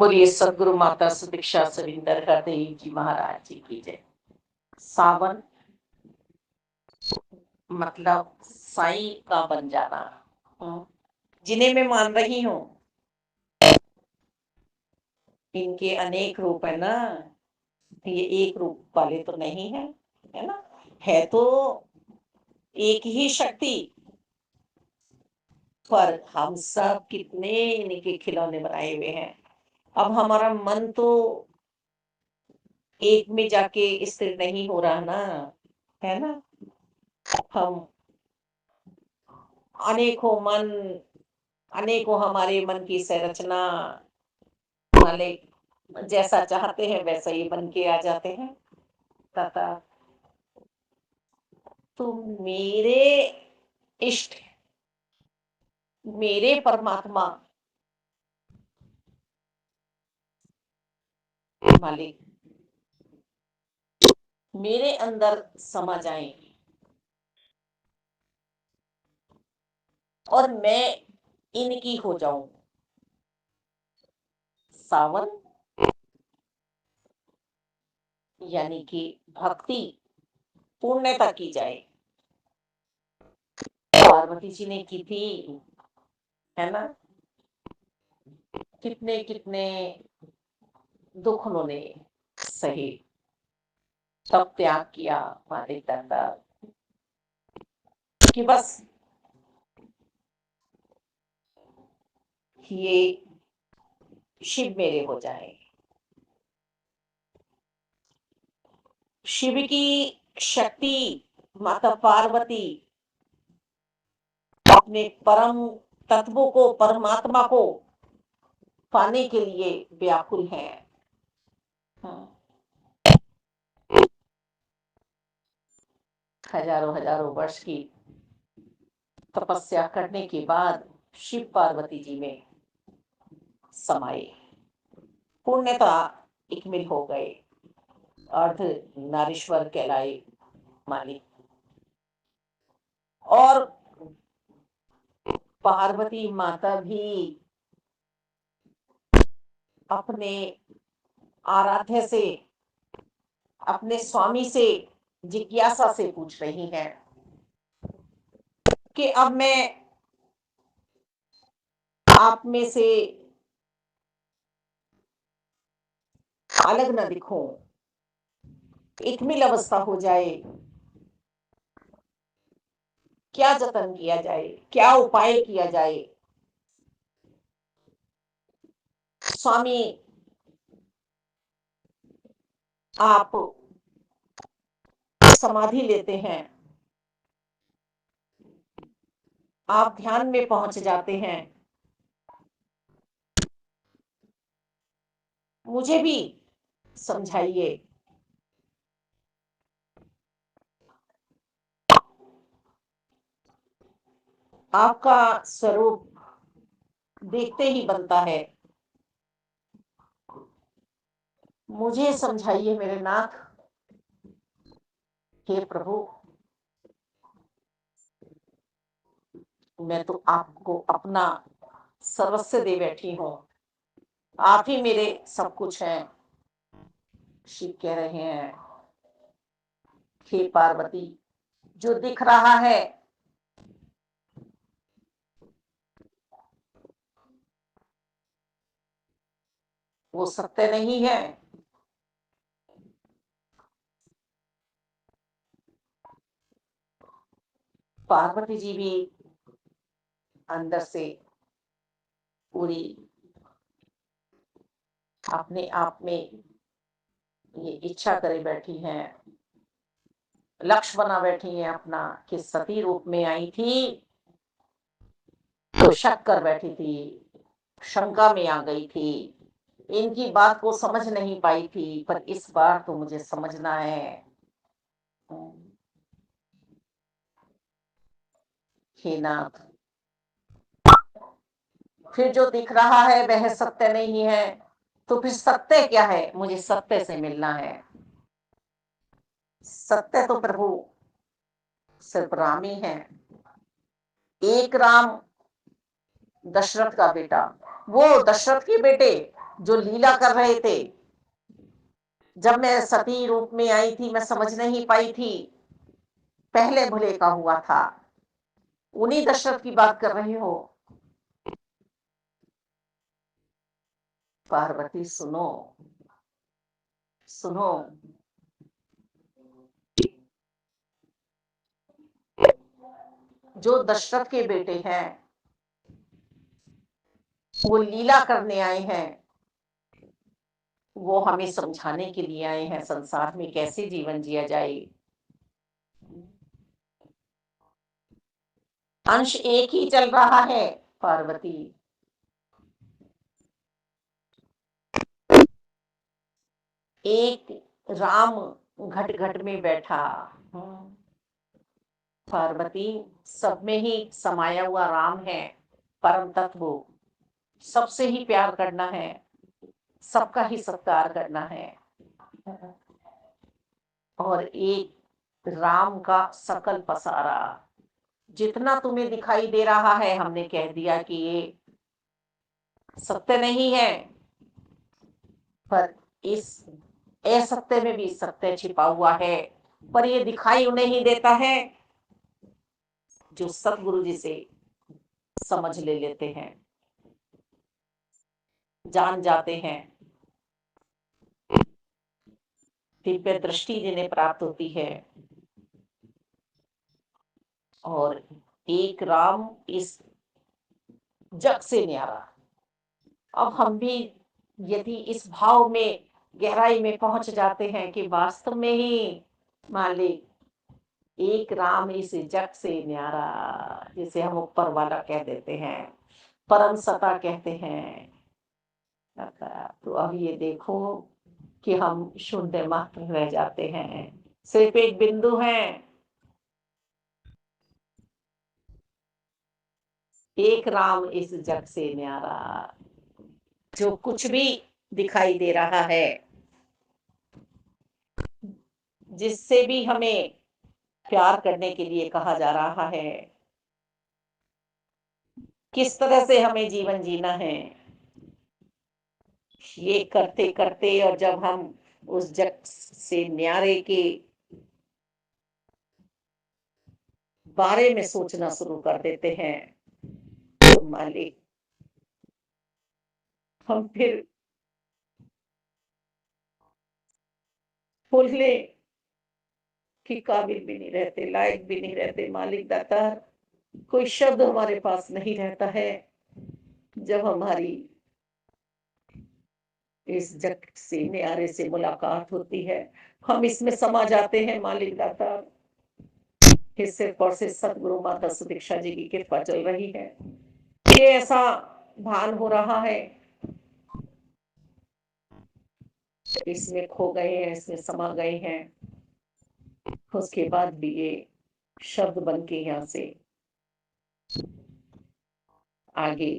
बोलिए सदगुरु माता सुदीक्षा सविंदर हरदेव जी महाराज जी की जय। सावन मतलब साईं का बन जाना। हम्म, जिन्हें मैं मान रही हूँ, इनके अनेक रूप है ना। ये एक रूप वाले तो नहीं है, है ना। है तो एक ही शक्ति, पर हम सब कितने इनके खिलौने बनाए हुए हैं। अब हमारा मन तो एक में जाके स्थिर नहीं हो रहा ना, है ना। हम अनेकों मन, अनेकों हमारे मन की संरचना वाले जैसा चाहते हैं वैसा ही बन के आ जाते हैं। तथा तुम मेरे इष्ट, मेरे परमात्मा मालिक मेरे अंदर समा जाएं और मैं इनकी हो जाऊं। सावन यानी कि भक्ति पूर्णता की जाए। पार्वती जी ने की थी, है ना। कितने कितने दुख उन्होंने सहे, तब त्याग किया मालिक दाता कि बस ये शिव मेरे हो जाए। शिव की शक्ति माता पार्वती अपने परम तत्वों को, परमात्मा को पाने के लिए व्याकुल है। हजारों हजारों वर्ष की तपस्या करने के बाद शिव पार्वती जी में समाये, पूर्णता इकमिल हो गए, अर्ध नारीश्वर कहलाए मालिक। और पार्वती माता भी अपने आराध्य से, अपने स्वामी से जिज्ञासा से पूछ रही हैं कि अब मैं आप में से अलग न दिखूं, इकमिल अवस्था हो जाए, क्या जतन किया जाए, क्या उपाय किया जाए। स्वामी आप समाधि लेते हैं, आप ध्यान में पहुंच जाते हैं, मुझे भी समझाइए। आपका स्वरूप देखते ही बनता है, मुझे समझाइए मेरे नाथ। हे प्रभु, मैं तो आपको अपना सर्वस्व दे बैठी हूँ, आप ही मेरे सब कुछ हैं। शिव कह रहे हैं, हे पार्वती, जो दिख रहा है वो सत्य नहीं है। पार्वती जी भी अंदर से पूरी अपने आप में ये इच्छा करे बैठी हैं, लक्ष्य बना बैठी हैं अपना कि सती रूप में आई थी तो शक कर बैठी थी, शंका में आ गई थी, इनकी बात को समझ नहीं पाई थी, पर इस बार तो मुझे समझना है। हे नाथ, फिर जो दिख रहा है वह सत्य नहीं है, तो फिर सत्य क्या है? मुझे सत्य से मिलना है। सत्य तो प्रभु सिर्फ राम ही है। एक राम, दशरथ का बेटा, वो दशरथ के बेटे जो लीला कर रहे थे। जब मैं सती रूप में आई थी, मैं समझ नहीं पाई थी, पहले भले का हुआ था। उन्हीं दशरथ की बात कर रहे हो। पार्वती सुनो, सुनो। जो दशरथ के बेटे हैं, वो लीला करने आए हैं। वो हमें समझाने के लिए आए हैं संसार में कैसे जीवन जिया जाए। अंश एक ही चल रहा है पार्वती। एक राम घट घट में बैठा। पार्वती, सब में ही समाया हुआ राम है, परम तत्व। सबसे ही प्यार करना है, सबका ही सत्कार करना है। और एक राम का सकल पसारा जितना तुम्हें दिखाई दे रहा है, हमने कह दिया कि ये सत्य नहीं है, पर इस असत्य में भी सत्य छिपा हुआ है। पर ये दिखाई उन्हें ही देता है जो सतगुरु जी से समझ ले लेते हैं, जान जाते हैं। दिव्य दृष्टि जिन्हें प्राप्त होती है। और एक राम इस जग से न्यारा। अब हम भी यदि इस भाव में गहराई में पहुंच जाते हैं कि वास्तव में ही मालिक एक राम इस जग से न्यारा, जिसे हम ऊपर वाला कह देते हैं, परम सता कहते हैं। तो अब ये देखो कि हम शून्य मात्र रह जाते हैं, सिर्फ एक बिंदु है। एक राम इस जग से न्यारा। जो कुछ भी दिखाई दे रहा है, जिससे भी हमें प्यार करने के लिए कहा जा रहा है, किस तरह से हमें जीवन जीना है, ये करते करते और जब हम उस जग से न्यारे के बारे में सोचना शुरू कर देते हैं, तो मालिक हम फिर बोलने के काबिल भी नहीं रहते, लायक भी नहीं रहते। मालिक दाता, कोई शब्द हमारे पास नहीं रहता है जब हमारी इस जग से न्यारे से मुलाकात होती है। हम इसमें समा जाते हैं मालिक दाता। सिर्फ और सिर्फ सतगुरु माता सुदीक्षा जी की कृपा चल रही है। ये ऐसा भान हो रहा है, इसमें खो गए हैं, इसमें समा गए हैं। उसके बाद भी ये शब्द बन के यहाँ से आगे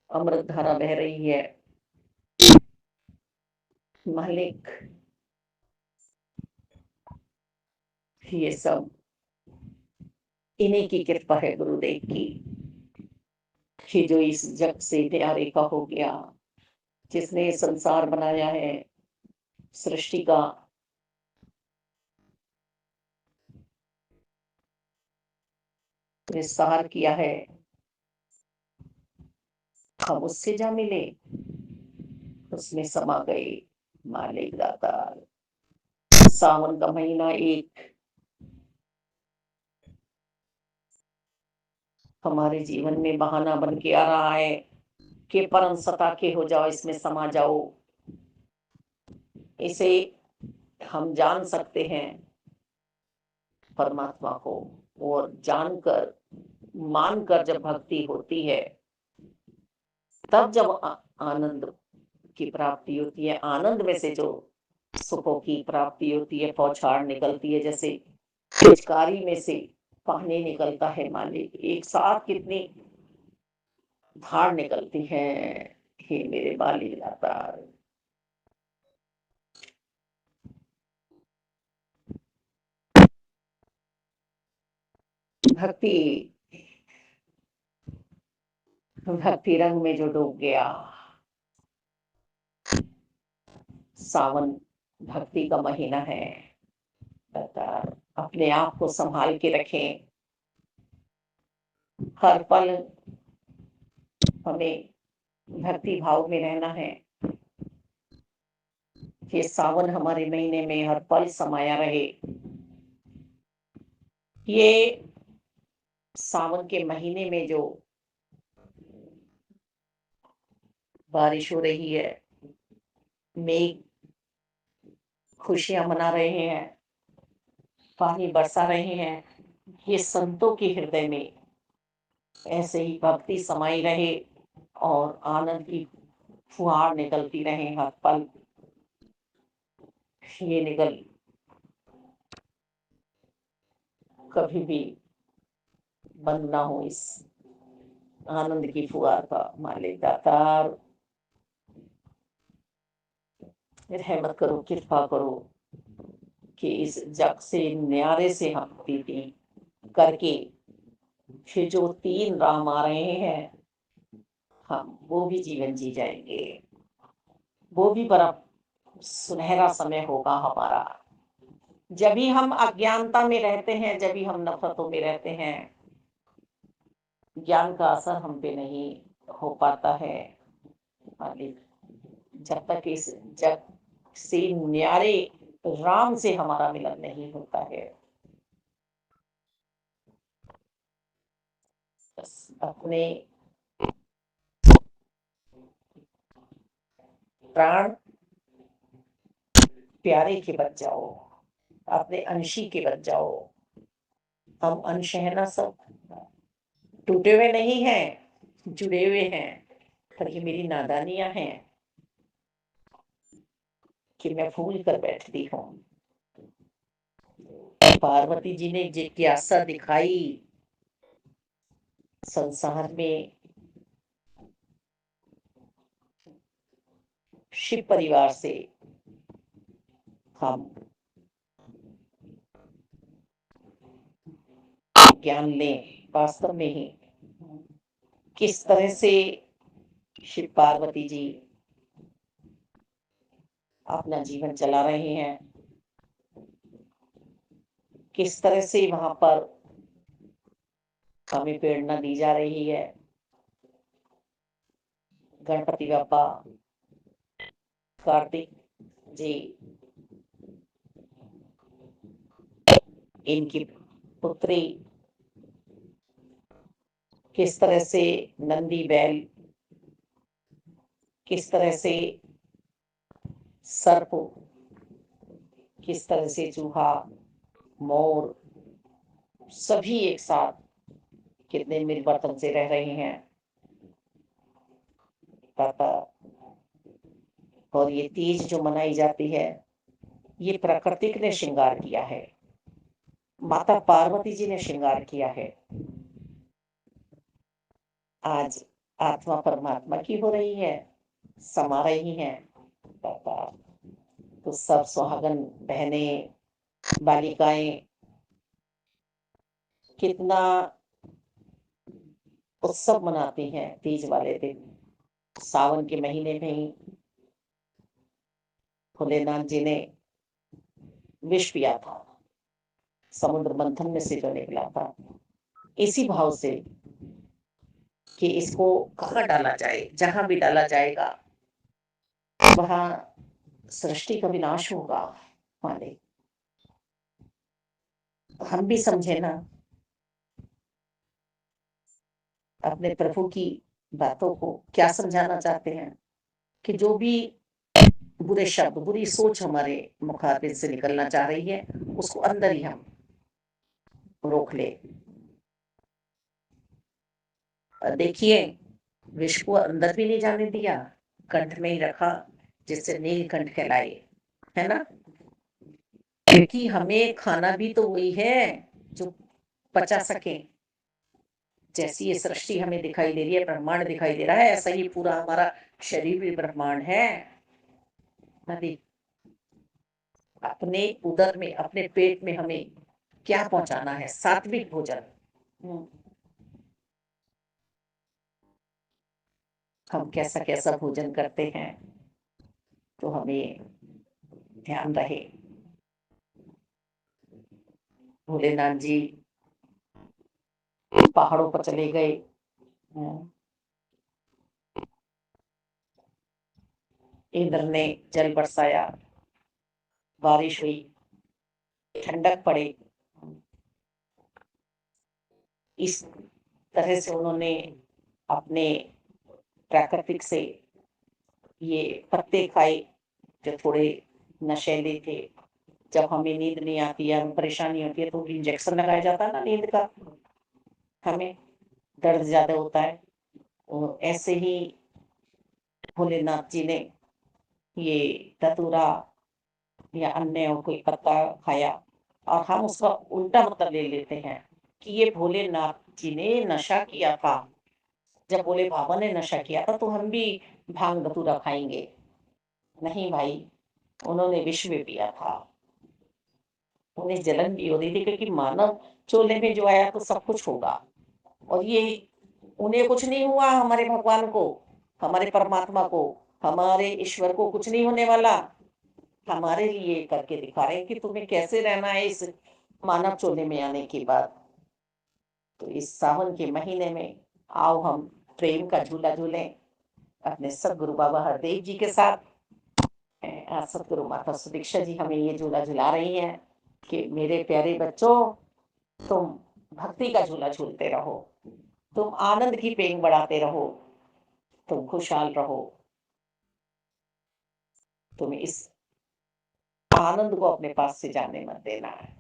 अमृत धारा बह रही है। मालिक, ये सब इन्हीं की कृपा है, गुरुदेव की, कि जो इस जग से न्यारे का हो गया, जिसने संसार बनाया है, सृष्टि का विस्तार किया है, हम उससे जा मिले, उसमें समा गए। मालिक दाता, सावन का महीना एक हमारे जीवन में बहाना बन के आ रहा है कि परम सता के हो जाओ, इसमें समा जाओ। इसे हम जान सकते हैं परमात्मा को, और जानकर मानकर जब भक्ति होती है, तब जब आनंद की प्राप्ति होती है। आनंद में से जो सुखों की प्राप्ति होती है, पौछाड़ निकलती है, जैसे पिचकारी में से पानी निकलता है। मालिक, एक साथ कितनी धार निकलती है। हे मेरे बाली दाता, भक्ति भक्ति रंग में जो डूब गया। सावन भक्ति का महीना है। लगातार अपने आप को संभाल के रखें। हर पल हमें भक्ति भाव में रहना है। ये सावन हमारे महीने में हर पल समाया रहे। ये सावन के महीने में जो बारिश हो रही है, मेघ खुशियां मना रहे हैं, पानी बरसा रहे हैं, ये संतों के हृदय में ऐसे ही भक्ति समाई रहे और आनंद की फुहार निकलती रहे हर पल। ये निकल कभी भी बंद ना हो इस आनंद की फुहार का। मालिक दातार रहमत करो, कृपा करो कि इस जग से न्यारे से हम प्रीति करके फिर जो 3 राम आ रहे हैं, हम वो भी जीवन जी जाएंगे। वो भी बड़ा सुनहरा समय होगा हमारा। जब भी हम अज्ञानता में रहते हैं, जब भी हम नफरतों में रहते हैं, ज्ञान का असर हम पे नहीं हो पाता है। मालिक, जब तक इस जग से न्यारे राम से हमारा मिलन नहीं होता है, बस अपने प्राण प्यारे के बच जाओ, अपने अंशी के बच जाओ। हम अंश है ना, सब टूटे हुए नहीं हैं, जुड़े हुए हैं, पर ये मेरी नादानियां हैं कि मैं भूल कर बैठती हूँ। पार्वती जी ने जिज्ञासा दिखाई संसार में शिव परिवार से हम ज्ञान लें। वास्तव में ही किस तरह से शिव पार्वती जी अपना जीवन चला रहे हैं, किस तरह से वहां पर हमें प्रेरणा दी जा रही है। गणपति बापा, कार्तिक जी, इनकी पुत्री किस तरह से नंदी बैल, किस तरह से सर्प, किस तरह से चूहा, मोर, सभी एक साथ कितने मिलवर्तन से रह रहे हैं। पापा, और ये तीज जो मनाई जाती है, ये प्रकृति ने श्रृंगार किया है, माता पार्वती जी ने श्रृंगार किया है। आज आत्मा परमात्मा की हो रही है, समा रही है। पापा, तो सब सुहागन बहनें, बालिकाएं कितना उत्सव मनाती हैं तीज वाले दिन। सावन के महीने में ही भोलेनाथ जी ने विष पिया था, समुद्र मंथन में से जो निकला था, इसी भाव से कि इसको कहाँ डाला जाए, जहां भी डाला जाएगा वहां सृष्टि का विनाश होगा। मालिक, हम भी समझे ना अपने प्रभु की बातों को, क्या समझाना चाहते हैं कि जो भी बुरे शब्द, बुरी सोच हमारे मुखातिब से निकलना चाह रही है, उसको अंदर ही हम रोक ले। देखिए, विष को अंदर भी नहीं जाने दिया, कंठ में ही रखा, जिससे नीलकंठ कहलाए, है ना। क्योंकि हमें खाना भी तो वही है जो पचा सके। जैसी ये सृष्टि हमें दिखाई दे रही है, ब्रह्मांड दिखाई दे रहा है, ऐसा ही पूरा हमारा शरीर भी ब्रह्मांड है। नदी अपने उदर में, अपने पेट में हमें क्या पहुंचाना है? सात्विक भोजन। हम कैसा कैसा भोजन करते हैं, तो हमें ध्यान रहे। भोलेनाथ जी पहाड़ों पर चले गए, इंद्र ने जल बरसाया, बारिश हुई, ठंडक पड़ी। इस तरह से उन्होंने अपने प्राकृतिक से ये पत्ते खाए जो थोड़े नशीले थे। जब हमें नींद नहीं आती है, हमें परेशानी होती है, तो इंजेक्शन लगाया जाता है ना नींद का, हमें दर्द ज्यादा होता है। और ऐसे ही भोलेनाथ जी ने ये धतूरा या अन्य कोई पत्ता खाया, और हम उसका उल्टा मतलब ले लेते हैं कि ये भोलेनाथ जी ने नशा किया था। जब भोले बाबा ने नशा किया था तो हम भी भांग धतूरा खाएंगे। नहीं भाई, उन्होंने विष भी पिया था, उन्हें जलन भी हो रही थी, क्योंकि मानव चोले में जो आया तो सब कुछ होगा। और ये उन्हें कुछ नहीं हुआ, हमारे भगवान को, हमारे परमात्मा को, हमारे ईश्वर को कुछ नहीं होने वाला। हमारे लिए करके दिखा रहे हैं कि तुम्हें कैसे रहना है इस मानव चोले में आने के बाद। तो इस सावन के महीने में आओ हम प्रेम का झूला झूलें अपने सदगुरु बाबा हरदेव जी के साथ। आज सदगुरु माता सुदीक्षा जी हमें ये झूला झुला रही हैं कि मेरे प्यारे बच्चों, तुम भक्ति का झूला झूलते रहो, तुम आनंद की पेंग बढ़ाते रहो, तुम खुशहाल रहो। तुम्हें इस आनंद को अपने पास से जाने मत देना है,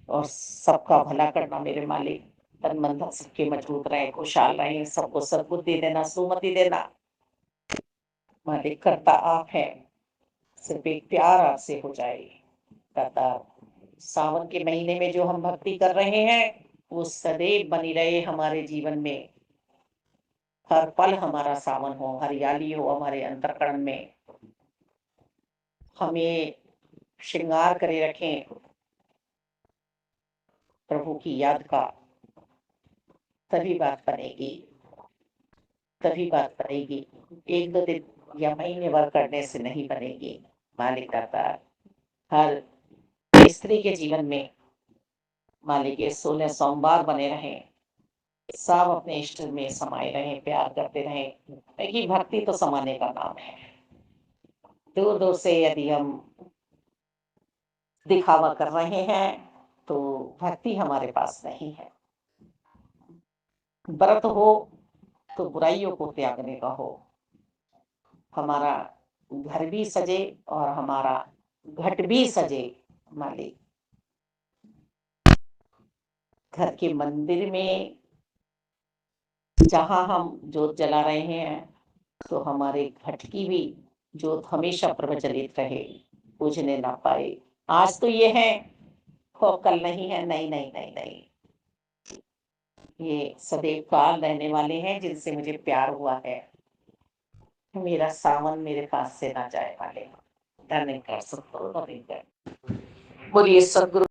और सबका भला करना मेरे मालिक। तन मन धन सबके मजबूत रहे, खुशहाल रहे, सबको सद्बुद्धि देना, सुमति देना। मालिक करता आप है, सिर्फ एक प्यार आपसे हो जाए। दाता, सावन के महीने में जो हम भक्ति कर रहे हैं वो सदैव बनी रहे हमारे जीवन में। हर पल हमारा सावन हो, हरियाली हो हमारे अंतःकरण में, हमें श्रृंगार करे रखें प्रभु की याद का। तभी बात बनेगी, तभी बात बनेगी। एक दो दिन या महीने भर करने से नहीं बनेगी। मालिक दाता, हर स्त्री के जीवन में मालिक ये 16 सोमवार बने रहें, सब अपने इष्ट में समाये रहें, प्यार करते रहें, क्योंकि भक्ति तो समाने का नाम है। दूर दूर से यदि हम दिखावा कर रहे हैं तो भक्ति हमारे पास नहीं है। व्रत हो तो बुराइयों को त्यागने का हो। हमारा घर भी सजे और हमारा घट भी सजे। मालिक, घर के मंदिर में जहां हम जोत जला रहे हैं तो हमारे घट की भी जोत हमेशा प्रज्वलित रहे, बुझने ना पाए। आज तो ये है, हो कल नहीं है। नहीं नहीं नहीं नहीं, ये सदैव काल रहने वाले हैं जिनसे मुझे प्यार हुआ है। मेरा सावन मेरे पास से ना जाए वाले। धन्य कर सकते, बोलिए सदगुरु।